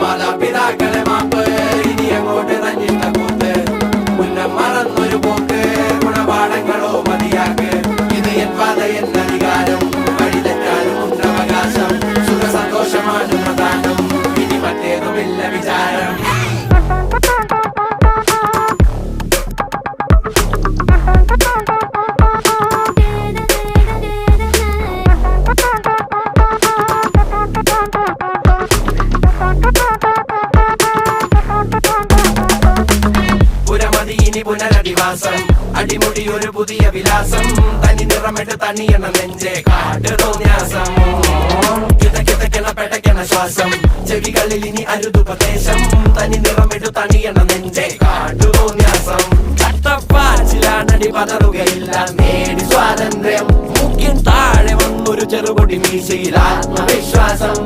മാതാപിതാക്കളെ മാപ്പ് ഇനി അങ്ങോട്ട് തന്നിട്ട കൂത്ത് മുന്നം മറന്നൊരു പോക്ക് ഗുണപാഠങ്ങളോ മതിയാക്ക് ഇത് എൻ പാത എന്നധികാരം വഴി തെറ്റാനും ഉണ്ടവകാശം സുഖ സന്തോഷമാണ് പ്രധാനം ഇനി മറ്റേതുമില്ല വിചാരം ഇനി പുനരധിവാസം അടിമുടി ഒരു പുതിയ വിലാസം തനി നിറമിട്ട് തണിയണ നെഞ്ചെ കാട്ട് തോന്യാസം കിതക്കിതക്കണ പെടക്കണ ശ്വാസം ചെവികളിൽ ഇനി അരുതുപദേശം തനി നിറമിട്ട് തണിയണ നെഞ്ചെ കാട്ടു തോന്യാസം ചട്ടപ്പാച്ചിലാണടി പതറുകയില്ല നേടി സ്വാതന്ത്ര്യം മുഖ്യൻ താഴെ വന്നൊരു ചെറുപൊടി മീശയിൽ ആത്മവിശ്വാസം